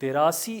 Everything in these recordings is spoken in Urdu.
83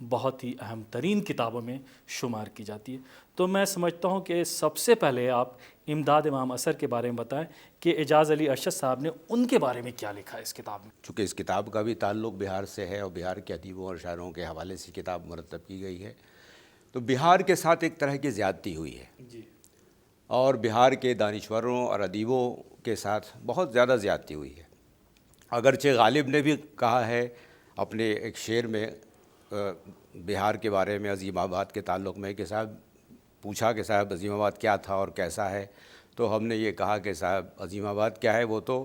بہت ہی اہم ترین کتابوں میں شمار کی جاتی ہے۔ تو میں سمجھتا ہوں کہ سب سے پہلے آپ امداد امام اثر کے بارے میں بتائیں کہ اعجاز علی ارشد صاحب نے ان کے بارے میں کیا لکھا ہے اس کتاب میں۔ چونکہ اس کتاب کا بھی تعلق بہار سے ہے اور بہار کے ادیبوں اور شاعروں کے حوالے سے کتاب مرتب کی گئی ہے، تو بہار کے ساتھ ایک طرح کی زیادتی ہوئی ہے جی، اور بہار کے دانشوروں اور ادیبوں کے ساتھ بہت زیادہ زیادتی ہوئی ہے۔ اگرچہ غالب نے بھی کہا ہے اپنے ایک شعر میں بہار کے بارے میں عظیم آباد کے تعلق میں کہ صاحب پوچھا کہ صاحب عظیم آباد کیا تھا اور کیسا ہے، تو ہم نے یہ کہا کہ صاحب عظیم آباد کیا ہے، وہ تو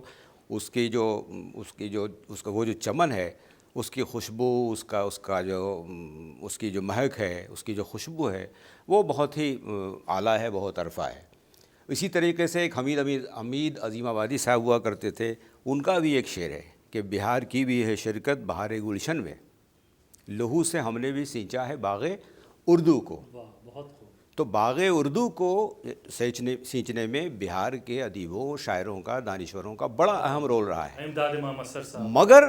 اس کا وہ جو چمن ہے، اس کی خوشبو، اس کی جو مہک ہے، اس کی جو خوشبو ہے، وہ بہت ہی اعلیٰ ہے، بہت عرفہ ہے۔ اسی طریقے سے ایک حمید عظیم آبادی صاحب ہوا کرتے تھے، ان کا بھی ایک شعر ہے کہ بہار کی بھی ہے شرکت بہار گلشن میں، لہو سے ہم نے بھی سینچا ہے باغ اردو کو۔ بہت خوب۔ تو باغ اردو کو سینچنے میں بہار کے ادیبوں، شاعروں کا، دانشوروں کا بڑا اہم رول رہا ہے۔ امداد امام اثر صاحب، مگر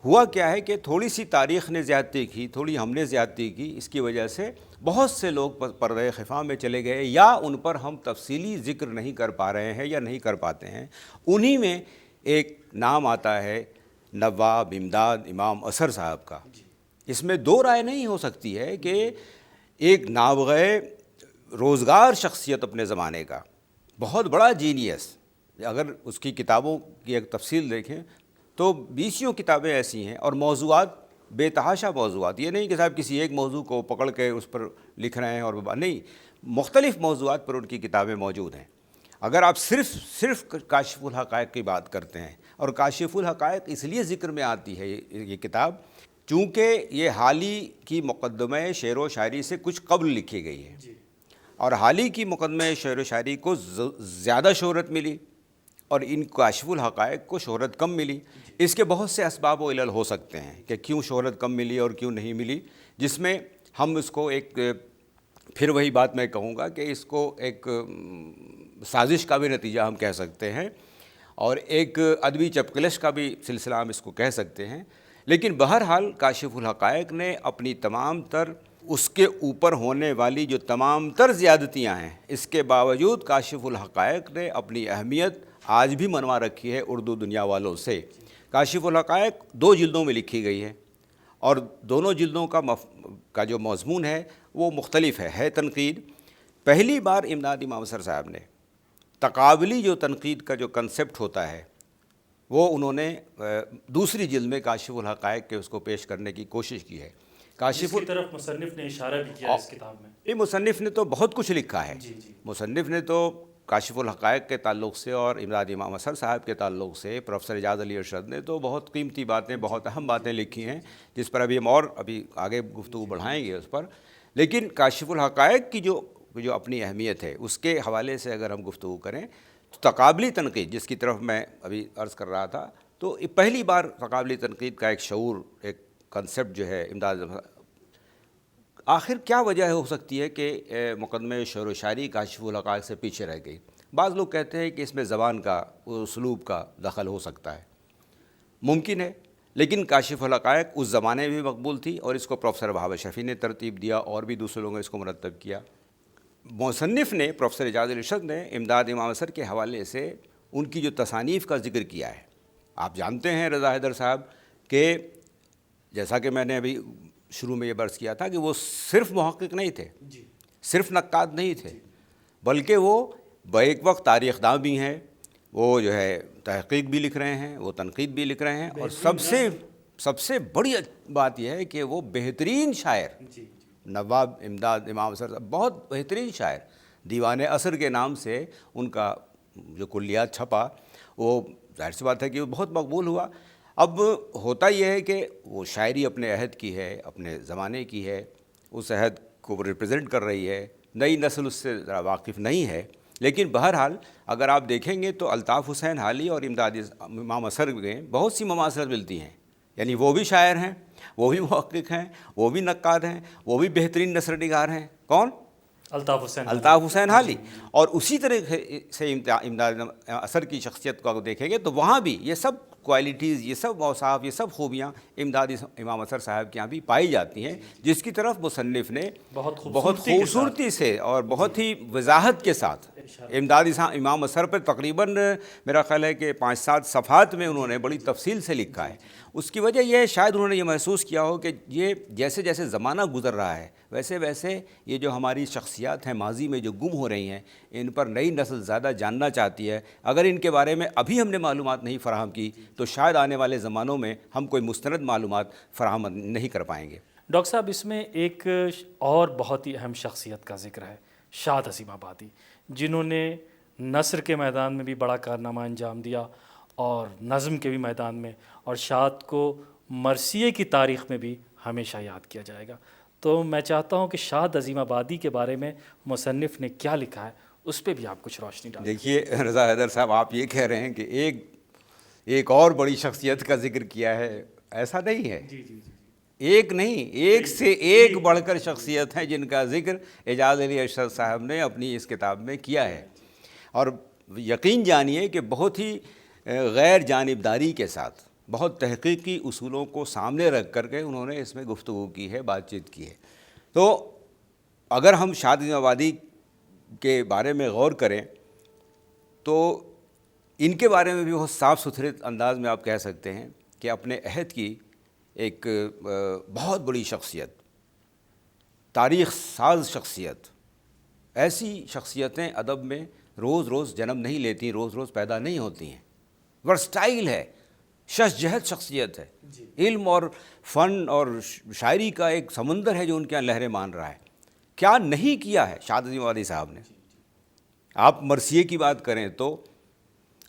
ہوا کیا ہے کہ تھوڑی سی تاریخ نے زیادتی کی، تھوڑی ہم نے زیادتی کی، اس کی وجہ سے بہت سے لوگ پردہ خفا میں چلے گئے یا ان پر ہم تفصیلی ذکر نہیں کر پا رہے ہیں یا نہیں کر پاتے ہیں۔ انہی میں ایک نام آتا ہے نواب امداد امام اثر صاحب کا۔ اس میں دو رائے نہیں ہو سکتی ہے کہ ایک نابغہ روزگار شخصیت اپنے زمانے کا، بہت بڑا جینیس، اگر اس کی کتابوں کی ایک تفصیل دیکھیں تو 20 کتابیں ایسی ہیں اور موضوعات بے تحاشا موضوعات، یہ نہیں کہ صاحب کسی ایک موضوع کو پکڑ کے اس پر لکھ رہے ہیں اور نہیں، مختلف موضوعات پر ان کی کتابیں موجود ہیں۔ اگر آپ صرف کاشف الحقائق کی بات کرتے ہیں، اور کاشف الحقائق اس لیے ذکر میں آتی ہے یہ کتاب چونکہ یہ حالی کی مقدمہ شعر و شاعری سے کچھ قبل لکھی گئی ہے، اور حالی کی مقدمہ شعر و شاعری کو زیادہ شہرت ملی اور ان کاشف الحقائق کو شہرت کم ملی۔ اس کے بہت سے اسباب و علل ہو سکتے ہیں کہ کیوں شہرت کم ملی اور کیوں نہیں ملی، جس میں ہم اس کو ایک پھر وہی بات میں کہوں گا کہ اس کو ایک سازش کا بھی نتیجہ ہم کہہ سکتے ہیں اور ایک ادبی چپکلش کا بھی سلسلہ ہم اس کو کہہ سکتے ہیں۔ لیکن بہرحال کاشف الحقائق نے اپنی تمام تر اس کے اوپر ہونے والی جو تمام تر زیادتیاں ہیں، اس کے باوجود کاشف الحقائق نے اپنی اہمیت آج بھی منوا رکھی ہے اردو دنیا والوں سے۔ کاشف الحقائق 2 جلدوں میں لکھی گئی ہے اور دونوں جلدوں کا جو مضمون ہے وہ مختلف ہے تنقید۔ پہلی بار امداد امام اثر صاحب نے تقابلی جو تنقید کا جو کنسپٹ ہوتا ہے وہ انہوں نے دوسری جلد میں کاشف الحقائق کے اس کو پیش کرنے کی کوشش کی ہے۔ جس کی طرف مصنف نے اشارہ بھی کیا اس کتاب میں۔ یہ مصنف نے تو بہت کچھ لکھا ہے۔ مصنف نے تو کاشف الحقائق کے تعلق سے اور امداد امام اثر صاحب کے تعلق سے پروفیسر اعجاز علی ارشد نے تو بہت قیمتی باتیں، بہت اہم باتیں لکھی ہیں، جس پر ابھی ہم ابھی آگے گفتگو بڑھائیں گے اس پر۔ لیکن کاشف الحقائق کی جو اپنی اہمیت ہے اس کے حوالے سے اگر ہم گفتگو کریں تو تقابلی تنقید جس کی طرف میں ابھی عرض کر رہا تھا، تو پہلی بار تقابلی تنقید کا ایک شعور، ایک کنسپٹ جو ہے امداد، آخر کیا وجہ ہو سکتی ہے کہ مقدمہ شعر و شاعری کاشف الحقائق سے پیچھے رہ گئی؟ بعض لوگ کہتے ہیں کہ اس میں زبان کا، اسلوب کا دخل ہو سکتا ہے، ممکن ہے، لیکن کاشف الحقائق اس زمانے میں بھی مقبول تھی اور اس کو پروفیسر وہاب اشرفی نے ترتیب دیا اور بھی دوسرے لوگوں نے اس کو مرتب کیا۔ مصنف نے پروفیسر اعجاز علی ارشد نے امداد امام اثر کے حوالے سے ان کی جو تصانیف کا ذکر کیا ہے، آپ جانتے ہیں رضا حیدر صاحب کہ جیسا کہ میں نے ابھی شروع میں یہ برس کیا تھا کہ وہ صرف محقق نہیں تھے، صرف نقاد نہیں تھے، بلکہ وہ بیک وقت تاریخ داں بھی ہیں، وہ جو ہے تحقیق بھی لکھ رہے ہیں، وہ تنقید بھی لکھ رہے ہیں، اور سب سے بڑی بات یہ ہے کہ وہ بہترین شاعر، نواب امداد امام اثر صاحب بہت بہترین شاعر، دیوان اثر کے نام سے ان کا جو کلیات چھپا وہ ظاہر سی بات ہے کہ وہ بہت مقبول ہوا۔ اب ہوتا یہ ہے کہ وہ شاعری اپنے عہد کی ہے، اپنے زمانے کی ہے، اس عہد کو ریپرزینٹ کر رہی ہے، نئی نسل اس سے ذرا واقف نہیں ہے، لیکن بہرحال اگر آپ دیکھیں گے تو الطاف حسین حالی اور امداد امام اثر میں بہت سی مماثلت ملتی ہیں، یعنی وہ بھی شاعر ہیں، وہ بھی محقق ہیں، وہ بھی نقاد ہیں، وہ بھی بہترین نثر نگار ہیں۔ کون؟ الطاف حسین حالی۔ اور اسی طرح سے امداد اثر کی شخصیت کو دیکھیں گے تو وہاں بھی یہ سب کوالٹیز، یہ سب اوصاف، یہ سب خوبیاں امداد امام اثر صاحب کے یہاں بھی پائی جاتی ہیں، جس کی طرف مصنف نے بہت بہت خوبصورتی سے اور بہت ہی وضاحت کے ساتھ امداد امام اثر پر تقریباً میرا خیال ہے کہ 5-7 صفحات میں انہوں نے بڑی تفصیل سے لکھا ہے۔ اس کی وجہ یہ ہے شاید انہوں نے یہ محسوس کیا ہو کہ یہ جیسے جیسے زمانہ گزر رہا ہے ویسے ویسے یہ جو ہماری شخصیات ہیں ماضی میں جو گم ہو رہی ہیں، ان پر نئی نسل زیادہ جاننا چاہتی ہے۔ اگر ان کے بارے میں ابھی ہم نے معلومات نہیں فراہم کی تو شاید آنے والے زمانوں میں ہم کوئی مستند معلومات فراہم نہیں کر پائیں گے۔ ڈاکٹر صاحب، اس میں ایک اور بہت ہی اہم شخصیت کا ذکر ہے، شاد عظیم آبادی، جنہوں نے نثر کے میدان میں بھی بڑا کارنامہ انجام دیا اور نظم کے بھی میدان میں، اور شاد کو مرثیے کی تاریخ میں بھی ہمیشہ یاد کیا جائے گا۔ تو میں چاہتا ہوں کہ شاد عظیم آبادی کے بارے میں مصنف نے کیا لکھا ہے اس پہ بھی آپ کچھ روشنی ڈالیں۔ دیکھیے رضا حیدر صاحب، آپ یہ کہہ رہے ہیں کہ ایک اور بڑی شخصیت کا ذکر کیا ہے، ایسا نہیں ہے۔ ایک نہیں، ایک سے ایک بڑھ کر شخصیت ہیں جن کا ذکر اعجاز علی اشرف صاحب نے اپنی اس کتاب میں کیا ہے، اور یقین جانیے کہ بہت ہی غیر جانبداری کے ساتھ، بہت تحقیقی اصولوں کو سامنے رکھ کر کے انہوں نے اس میں گفتگو کی ہے، بات چیت کی ہے۔ تو اگر ہم شاد عظیم آبادی کے بارے میں غور کریں تو ان کے بارے میں بھی بہت صاف ستھرے انداز میں آپ کہہ سکتے ہیں کہ اپنے عہد کی ایک بہت بڑی شخصیت، تاریخ ساز شخصیت۔ ایسی شخصیتیں ادب میں روز روز جنم نہیں لیتی، روز روز پیدا نہیں ہوتی ہیں۔ ورسٹائل ہے، ششجہد شخصیت ہے، علم اور فن اور شاعری کا ایک سمندر ہے جو ان کے یہاں لہریں مان رہا ہے۔ کیا نہیں کیا ہے شاد عظیم آبادی صاحب نے؟ آپ مرثیے کی بات کریں تو،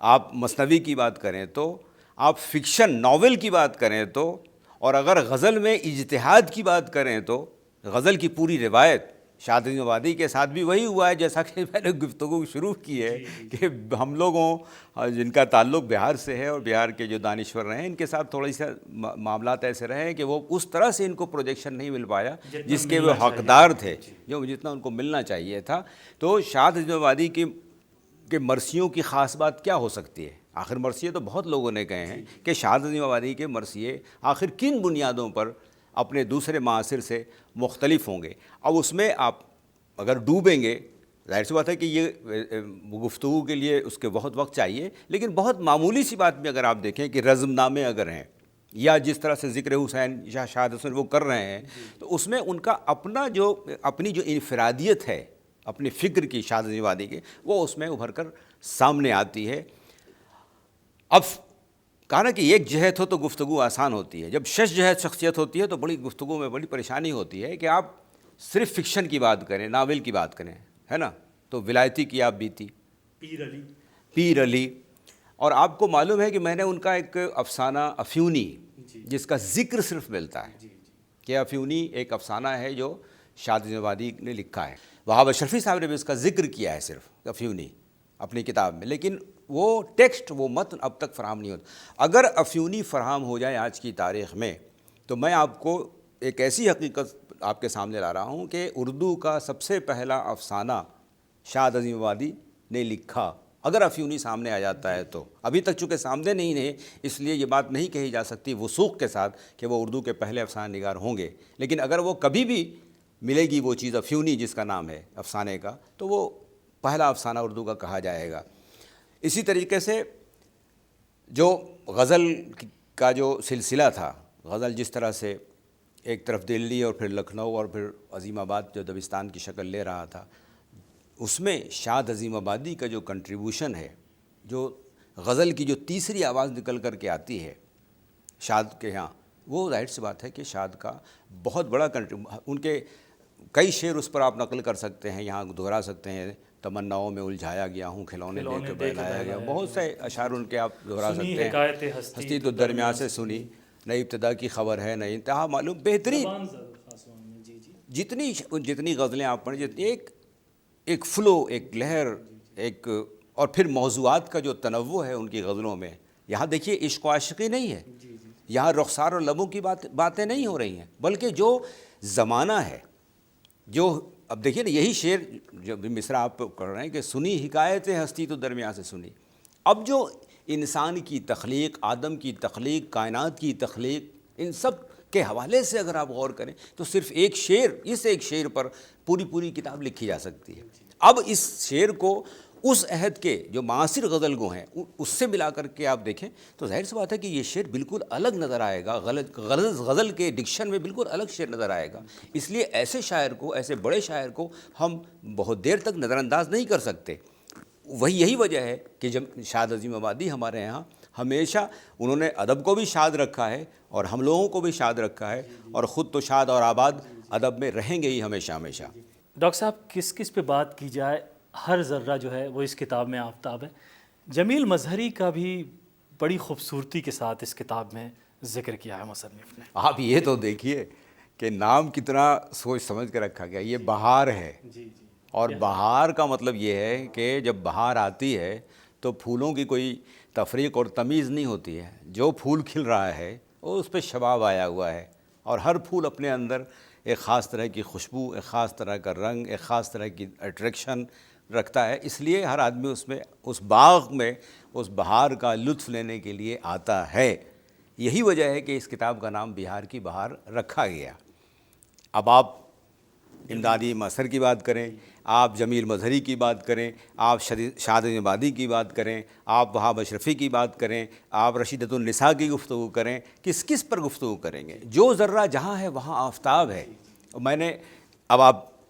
آپ مثنوی کی بات کریں تو، آپ فکشن ناول کی بات کریں تو، اور اگر غزل میں اجتہاد کی بات کریں تو غزل کی پوری روایت شاد عظیم آبادی کے ساتھ بھی وہی ہوا ہے جیسا کہ میں نے گفتگو شروع کی ہے کہ ہم لوگوں جن کا تعلق بہار سے ہے اور بہار کے جو دانشور رہے ہیں ان کے ساتھ تھوڑی سا معاملات ایسے رہے ہیں کہ وہ اس طرح سے ان کو پروجیکشن نہیں مل پایا جس کے وہ حقدار تھے، جو جتنا ان کو ملنا چاہیے تھا۔ تو شاد عظیم آبادی کے مرثیوں کی خاص بات کیا ہو سکتی ہے؟ آخر مرثیے تو بہت لوگوں نے کہے ہیں کہ شاد عظیم آبادی کے مرثیے آخر کن بنیادوں پر اپنے دوسرے معاصر سے مختلف ہوں گے۔ اب اس میں آپ اگر ڈوبیں گے، ظاہر سی بات ہے کہ یہ گفتگو کے لیے اس کے بہت وقت چاہیے، لیکن بہت معمولی سی بات بھی اگر آپ دیکھیں کہ رزم نامے اگر ہیں یا جس طرح سے ذکر حسین یا شاد حسین وہ کر رہے ہیں تو اس میں ان کا اپنی جو انفرادیت ہے اپنی فکر کی، شاد عظیم آبادی کی، وہ اس میں ابھر کر سامنے آتی ہے۔ اب کہا نا کہ ایک جہت ہو تو گفتگو آسان ہوتی ہے، جب شش جہت شخصیت ہوتی ہے تو بڑی گفتگو میں بڑی پریشانی ہوتی ہے کہ آپ صرف فکشن کی بات کریں، ناول کی بات کریں، ہے نا؟ تو ولایتی کی آپ بیتی، پیر علی، اور آپ کو معلوم ہے کہ میں نے ان کا ایک افسانہ افیونی جس کا ذکر صرف ملتا ہے کہ افیونی ایک افسانہ ہے جو شاد عظیم آبادی نے لکھا ہے، وہاب اشرفی صاحب نے بھی اس کا ذکر کیا ہے صرف افیونی اپنی کتاب میں، لیکن وہ ٹیکسٹ، وہ متن اب تک فراہم نہیں ہوتا۔ اگر افیونی فراہم ہو جائے آج کی تاریخ میں تو میں آپ کو ایک ایسی حقیقت آپ کے سامنے لا رہا ہوں کہ اردو کا سب سے پہلا افسانہ شاد عظیم آبادی نے لکھا، اگر افیونی سامنے آ جاتا ہے تو۔ ابھی تک چونکہ سامنے نہیں ہے اس لیے یہ بات نہیں کہی جا سکتی وثوق کے ساتھ کہ وہ اردو کے پہلے افسانہ نگار ہوں گے، لیکن اگر وہ کبھی بھی ملے گی وہ چیز افیونی جس کا نام ہے افسانے کا، تو وہ پہلا افسانہ اردو کا کہا جائے گا۔ اسی طریقے سے جو غزل کا جو سلسلہ تھا، غزل جس طرح سے ایک طرف دلی اور پھر لکھنؤ اور پھر عظیم آباد جو دبستان کی شکل لے رہا تھا، اس میں شاد عظیم آبادی کا جو کنٹریبیوشن ہے، جو غزل کی جو تیسری آواز نکل کر کے آتی ہے شاد کے ہاں، وہ ظاہر سی بات ہے کہ شاد کا بہت بڑا ان کے کئی شعر اس پر آپ نقل کر سکتے ہیں، یہاں دہرا سکتے ہیں۔ تمناؤں میں الجھایا گیا ہوں، کھلونے دے کے بہلایا گیا، بہت سے اشعار ان کے آپ دہرا سکتے ہیں۔ ہستی تو درمیان سے سنی، نئی ابتدا کی خبر ہے نئی انتہا معلوم، بہترین جتنی غزلیں آپ پڑھیں، ایک فلو، ایک لہر، ایک، اور پھر موضوعات کا جو تنوع ہے ان کی غزلوں میں۔ یہاں دیکھیے عشق و عاشقی نہیں ہے، یہاں رخسار اور لبوں کی باتیں نہیں ہو رہی ہیں، بلکہ جو زمانہ ہے، جو اب دیکھیے نا یہی شعر جو مصرع آپ کر رہے ہیں کہ سنی حکایت ہستی تو درمیان سے سنی، اب جو انسان کی تخلیق، آدم کی تخلیق، کائنات کی تخلیق، ان سب کے حوالے سے اگر آپ غور کریں تو صرف ایک شعر، اس ایک شعر پر پوری کتاب لکھی جا سکتی ہے۔ اب اس شعر کو اس عہد کے جو معاصر غزل گو ہیں اس سے ملا کر کے آپ دیکھیں تو ظاہر سی بات ہے کہ یہ شعر بالکل الگ نظر آئے گا، غزل کے ڈکشن میں بالکل الگ شعر نظر آئے گا۔ اس لیے ایسے شاعر کو، ایسے بڑے شاعر کو ہم بہت دیر تک نظر انداز نہیں کر سکتے۔ یہی وجہ ہے کہ جب شاد عظیم آبادی ہمارے یہاں ہمیشہ انہوں نے ادب کو بھی شاد رکھا ہے اور ہم لوگوں کو بھی شاد رکھا ہے، اور خود تو شاد اور آباد ادب میں رہیں گے ہی ہمیشہ ہمیشہ۔ ڈاکٹر صاحب کس پہ بات کی جائے، ہر ذرہ جو ہے وہ اس کتاب میں آفتاب ہے۔ جمیل مظہری کا بھی بڑی خوبصورتی کے ساتھ اس کتاب میں ذکر کیا ہے مصنف نے۔ آپ یہ تو دیکھیے کہ نام کتنا سوچ سمجھ کے رکھا گیا، یہ بہار ہے، اور بہار کا مطلب یہ ہے کہ جب بہار آتی ہے تو پھولوں کی کوئی تفریق اور تمیز نہیں ہوتی ہے، جو پھول کھل رہا ہے وہ اس پہ شباب آیا ہوا ہے، اور ہر پھول اپنے اندر ایک خاص طرح کی خوشبو، ایک خاص طرح کا رنگ، ایک خاص طرح کی اٹریکشن رکھتا ہے۔ اس لیے ہر آدمی اس میں، اس باغ میں، اس بہار کا لطف لینے کے لیے آتا ہے۔ یہی وجہ ہے کہ اس کتاب کا نام بہار کی بہار رکھا گیا۔ اب آپ امدادی مظہر کی بات کریں، آپ جمیل مظہری کی بات کریں، آپ شاد عظیم آبادی کی بات کریں، آپ وہاب اشرفی کی بات کریں، آپ رشیدۃ النساء کی گفتگو کریں، کس پر گفتگو کریں گے؟ جو ذرہ جہاں ہے وہاں آفتاب ہے۔ میں نے اب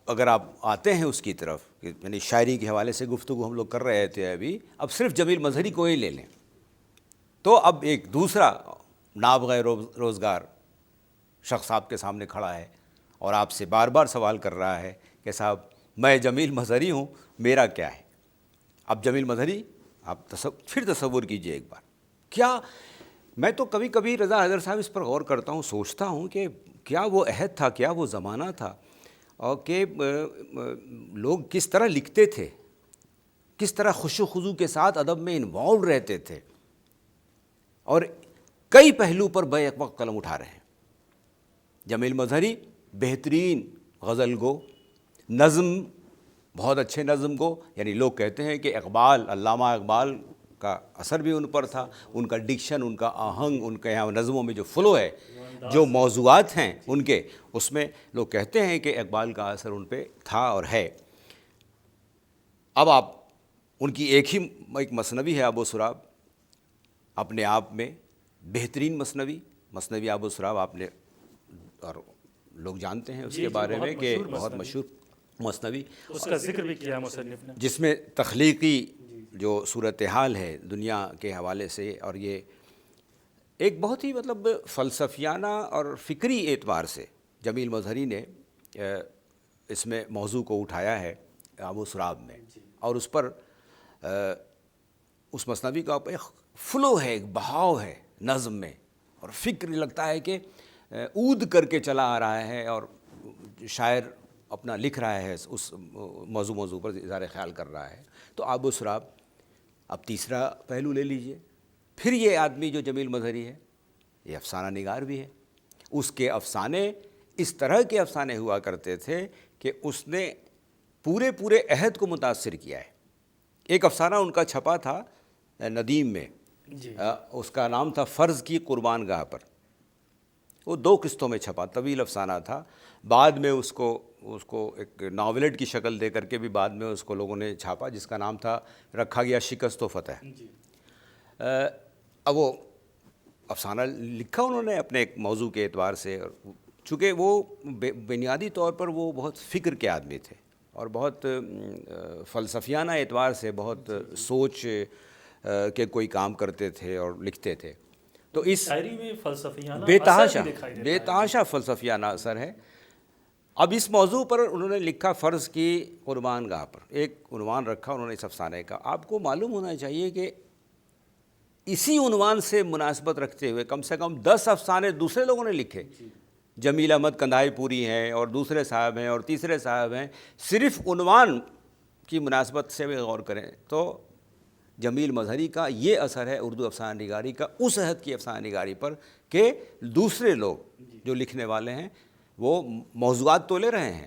اگر آپ آتے ہیں اس کی طرف، یعنی شاعری کے حوالے سے گفتگو ہم لوگ کر رہے تھے ابھی، اب صرف جمیل مظہری کو ہی لے لیں تو اب ایک دوسرا نابغہ روزگار شخص آپ کے سامنے کھڑا ہے اور آپ سے بار بار سوال کر رہا ہے کہ صاحب میں جمیل مظہری ہوں، میرا کیا ہے؟ اب جمیل مظہری آپ پھر تصور کیجئے ایک بار، کیا میں تو کبھی کبھی رضا حیدر صاحب اس پر غور کرتا ہوں، سوچتا ہوں کہ کیا وہ عہد تھا، کیا وہ زمانہ تھا، اور کہ لوگ کس طرح لکھتے تھے، کس طرح خوش و خضوع کے ساتھ ادب میں انوالو رہتے تھے، اور کئی پہلو پر بیک وقت قلم اٹھا رہے ہیں۔ جمیل مظہری بہترین غزل گو، نظم بہت اچھے نظم گو، یعنی لوگ کہتے ہیں کہ اقبال، علامہ اقبال کا اثر بھی ان پر تھا، ان کا ڈکشن، ان کا آہنگ، ان کے یہاں نظموں میں جو فلو ہے، جو موضوعات ہیں ان کے، اس میں لوگ کہتے ہیں کہ اقبال کا اثر ان پہ تھا اور ہے۔ اب آپ ان کی ایک مثنوی ہے آب و سراب، اپنے آپ میں بہترین مثنوی آب و سراب، آپ نے اور لوگ جانتے ہیں اس کے بارے میں کہ بہت مشہور مثنوی، اس کا ذکر بھی کیا مصنف نے، جس میں تخلیقی جو صورتحال ہے دنیا کے حوالے سے، اور یہ ایک بہت ہی مطلب فلسفیانہ اور فکری اعتبار سے جمیل مظہری نے اس میں موضوع کو اٹھایا ہے آب و سراب میں، اور اس پر اس مثنوی کا ایک فلو ہے، ایک بہاؤ ہے نظم میں، اور فکر لگتا ہے کہ اود کر کے چلا آ رہا ہے، اور شاعر اپنا لکھ رہا ہے اس موضوع پر اظہار خیال کر رہا ہے۔ تو آب و سراب، اب تیسرا پہلو لے لیجئے، پھر یہ آدمی جو جمیل مظہری ہے یہ افسانہ نگار بھی ہے۔ اس کے افسانے اس طرح کے افسانے ہوا کرتے تھے کہ اس نے پورے عہد کو متاثر کیا ہے۔ ایک افسانہ ان کا چھپا تھا ندیم میں، اس کا نام تھا فرض کی قربان گاہ پر، وہ 2 قسطوں میں چھپا، طویل افسانہ تھا، بعد میں اس کو ایک ناولٹ کی شکل دے کر کے بھی بعد میں اس کو لوگوں نے چھاپا، جس کا نام تھا رکھا گیا شکست و فتح۔ اب وہ افسانہ لکھا انہوں نے اپنے ایک موضوع کے اعتبار سے، اور چونکہ وہ بنیادی طور پر وہ بہت فکر کے آدمی تھے اور بہت فلسفیانہ اعتبار سے بہت سوچ کے کوئی کام کرتے تھے اور لکھتے تھے، تو اس شاعری میں فلسفیانہ بے تحاشا فلسفیانہ اثر ہے۔ اب اس موضوع پر انہوں نے لکھا فرض کی قربان گاہ پر، ایک عنوان رکھا انہوں نے اس افسانے کا۔ آپ کو معلوم ہونا چاہیے کہ اسی عنوان سے مناسبت رکھتے ہوئے کم سے کم 10 افسانے دوسرے لوگوں نے لکھے، جمیل احمد کندھائی پوری ہیں اور دوسرے صاحب ہیں اور تیسرے صاحب ہیں۔ صرف عنوان کی مناسبت سے بھی غور کریں تو جمیل مظہری کا یہ اثر ہے اردو افسانہ نگاری کا، اس عہد کی افسانہ نگاری پر کہ دوسرے لوگ جو لکھنے والے ہیں وہ موضوعات تو لے رہے ہیں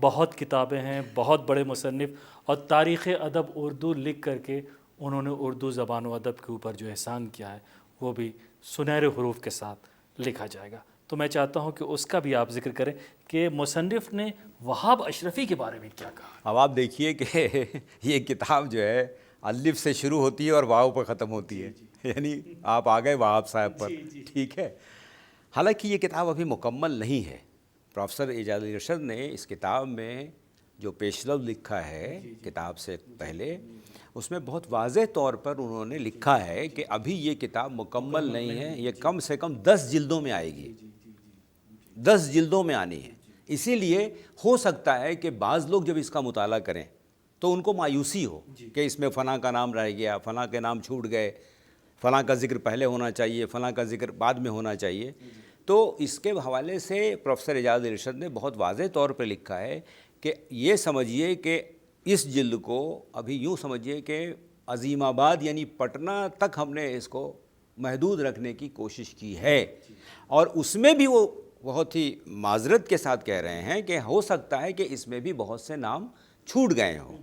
بہت کتابیں ہیں، بہت بڑے مصنف، اور تاریخ ادب اردو لکھ کر کے انہوں نے اردو زبان و ادب کے اوپر جو احسان کیا ہے وہ بھی سنہرے حروف کے ساتھ لکھا جائے گا۔ تو میں چاہتا ہوں کہ اس کا بھی آپ ذکر کریں کہ مصنف نے وہاب اشرفی کے بارے میں کیا کہا۔ اب آپ دیکھیے کہ یہ کتاب جو ہے الف سے شروع ہوتی ہے اور واو پر ختم ہوتی ہے، یعنی آپ آ گئے وہاب صاحب پر، ٹھیک ہے۔ حالانکہ یہ کتاب ابھی مکمل نہیں ہے۔ پروفیسر اعجاز علی ارشد نے اس کتاب میں جو پیشلو لکھا ہے کتاب سے پہلے، اس میں بہت واضح طور پر انہوں نے لکھا ہے کہ ابھی یہ کتاب مکمل نہیں ہے، یہ کم سے کم 10 جلدوں میں آئے گی، 10 جلدوں میں آنی ہے۔ اسی لیے ہو سکتا ہے کہ بعض لوگ جب اس کا مطالعہ کریں تو ان کو مایوسی ہو کہ اس میں فلاں کا نام رہ گیا، فلاں کے نام چھوٹ گئے، فلاں کا ذکر پہلے ہونا چاہیے، فلاں کا ذکر بعد میں ہونا چاہیے۔ تو اس کے حوالے سے پروفیسر اعجاز علی ارشد نے بہت واضح طور پہ لکھا ہے کہ یہ سمجھیے کہ اس جلد کو ابھی یوں سمجھیے کہ عظیم آباد یعنی پٹنہ تک ہم نے اس کو محدود رکھنے کی کوشش کی ہے، اور اس میں بھی وہ بہت ہی معذرت کے ساتھ کہہ رہے ہیں کہ ہو سکتا ہے کہ اس میں بھی بہت سے نام چھوٹ گئے ہوں۔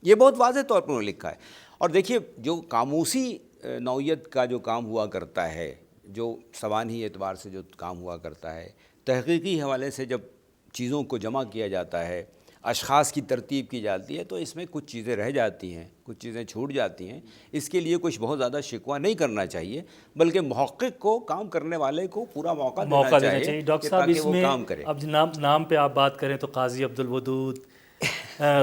یہ بہت واضح طور پر انہوں نے لکھا ہے۔ اور دیکھیے جو قاموسی نوعیت کا جو کام ہوا کرتا ہے، جو سوانحی اعتبار سے جو کام ہوا کرتا ہے، تحقیقی حوالے سے جب چیزوں کو جمع کیا جاتا ہے، اشخاص کی ترتیب کی جاتی ہے، تو اس میں کچھ چیزیں رہ جاتی ہیں، کچھ چیزیں چھوٹ جاتی ہیں۔ اس کے لیے کچھ بہت زیادہ شکوہ نہیں کرنا چاہیے، بلکہ محقق کو، کام کرنے والے کو پورا موقع دینا چاہیے ڈاکٹر کہ صاحب تاکہ اس وہ میں کام کرے۔ اب نام پہ آپ بات کریں تو قاضی عبدالودود،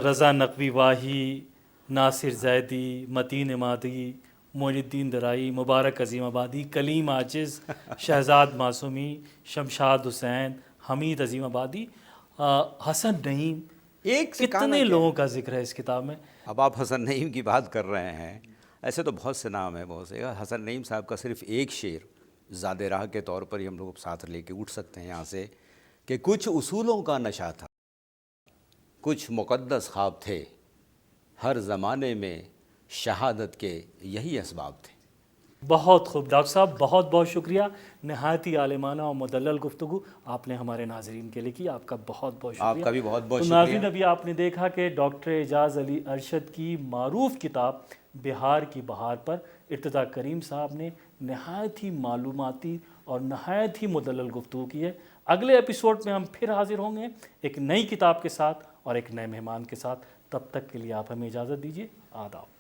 رضا نقوی واہی، ناصر زیدی، متین امادی، معین الدین درائی، مبارک عظیم آبادی، کلیم عاجز، شہزاد معصومی، شمشاد حسین، حمید عظیم آبادی، حسن نعیم، ایک سے کتنے لوگوں کا ذکر ہے اس کتاب میں۔ اب آپ حسن نعیم کی بات کر رہے ہیں، ایسے تو بہت سے نام ہیں، بہت سے۔ حسن نعیم صاحب کا صرف ایک شعر زاد راہ کے طور پر ہی ہم لوگ ساتھ لے کے اٹھ سکتے ہیں یہاں سے، کہ کچھ اصولوں کا نشہ تھا، کچھ مقدس خواب تھے، ہر زمانے میں شہادت کے یہی اسباب تھے۔ بہت خوب ڈاکٹر صاحب، بہت بہت شکریہ، نہایت ہی عالمانہ اور مدلل گفتگو آپ نے ہمارے ناظرین کے لیے کی، آپ کا بہت بہت شکریہ۔ آپ کا بھی بہت بہت تو شکریہ۔ ناظرین، ابھی آپ نے دیکھا کہ ڈاکٹر اعجاز علی ارشد کی معروف کتاب بہار کی بہار پر ارتضیٰ کریم صاحب نے نہایت ہی معلوماتی اور نہایت ہی مدلل گفتگو کی ہے۔ اگلے ایپیسوڈ میں ہم پھر حاضر ہوں گے ایک نئی کتاب کے ساتھ اور ایک نئے مہمان کے ساتھ۔ تب تک کے لیے آپ ہمیں اجازت دیجیے، آداب۔